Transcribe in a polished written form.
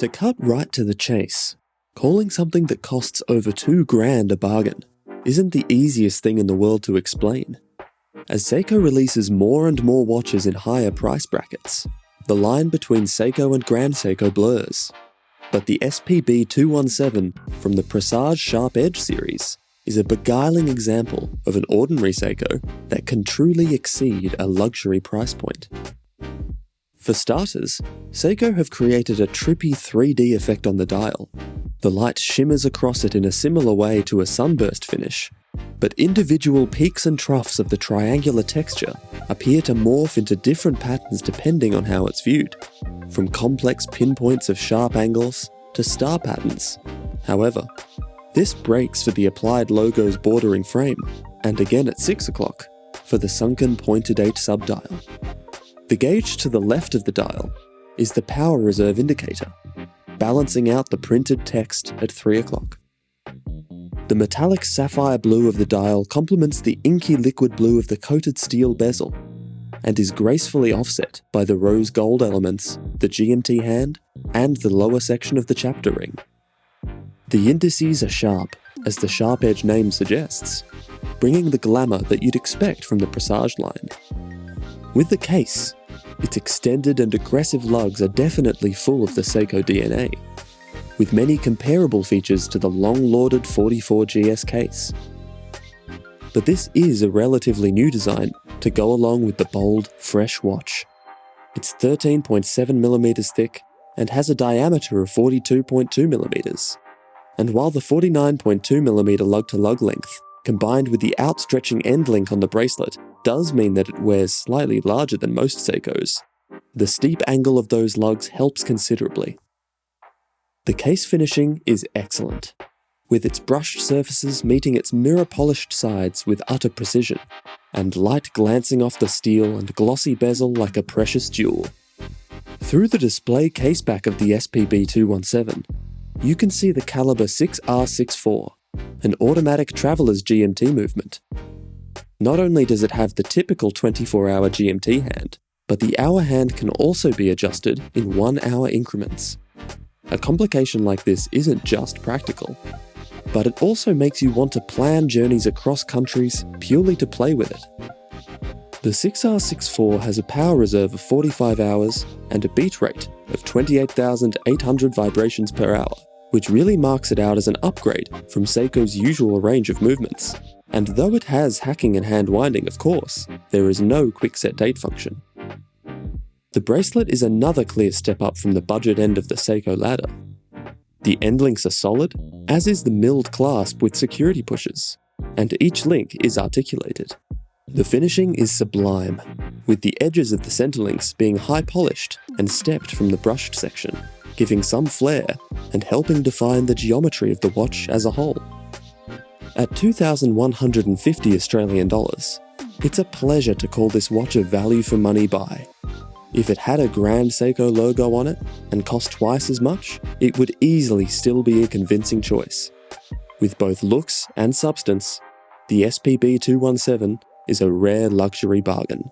To cut right to the chase, calling something that costs over $2,000 a bargain isn't the easiest thing in the world to explain. As Seiko releases more and more watches in higher price brackets, the line between Seiko and Grand Seiko blurs. But the SPB217 from the Presage Sharp Edge series is a beguiling example of an ordinary Seiko that can truly exceed a luxury price point. For starters, Seiko have created a trippy 3D effect on the dial. The light shimmers across it in a similar way to a sunburst finish, but individual peaks and troughs of the triangular texture appear to morph into different patterns depending on how it's viewed, from complex pinpoints of sharp angles to star patterns. However, this breaks for the applied logo's bordering frame, and again at 6 o'clock for the sunken pointed 8 subdial. The gauge to the left of the dial is the power reserve indicator, balancing out the printed text at 3 o'clock. The metallic sapphire blue of the dial complements the inky liquid blue of the coated steel bezel, and is gracefully offset by the rose gold elements, the Gmt hand, and the lower section of the chapter ring. The indices are sharp, as the Sharp Edge name suggests, bringing the glamour that you'd expect from the Presage line. With the case, its extended and aggressive lugs are definitely full of the Seiko DNA, with many comparable features to the long-lauded 44GS case. But this is a relatively new design to go along with the bold, fresh watch. It's 13.7mm thick and has a diameter of 42.2mm. And while the 49.2mm lug-to-lug length, combined with the outstretching end link on the bracelet, does mean that it wears slightly larger than most Seikos, the steep angle of those lugs helps considerably. The case finishing is excellent, with its brushed surfaces meeting its mirror-polished sides with utter precision, and light glancing off the steel and glossy bezel like a precious jewel. Through the display caseback of the SPB217, you can see the caliber 6R64, an automatic traveller's GMT movement. Not only does it have the typical 24-hour GMT hand, but the hour hand can also be adjusted in 1-hour increments. A complication like this isn't just practical, but it also makes you want to plan journeys across countries purely to play with it. The 6R64 has a power reserve of 45 hours and a beat rate of 28,800 vibrations per hour, which really marks it out as an upgrade from Seiko's usual range of movements. And though it has hacking and hand winding, of course, there is no quick set date function. The bracelet is another clear step up from the budget end of the Seiko ladder. The end links are solid, as is the milled clasp with security pushes, and each link is articulated. The finishing is sublime, with the edges of the center links being high polished and stepped from the brushed section, giving some flair and helping define the geometry of the watch as a whole. At 2,150 Australian dollars, it's a pleasure to call this watch a value for money buy. If it had a Grand Seiko logo on it and cost twice as much, it would easily still be a convincing choice. With both looks and substance, the SPB217 is a rare luxury bargain.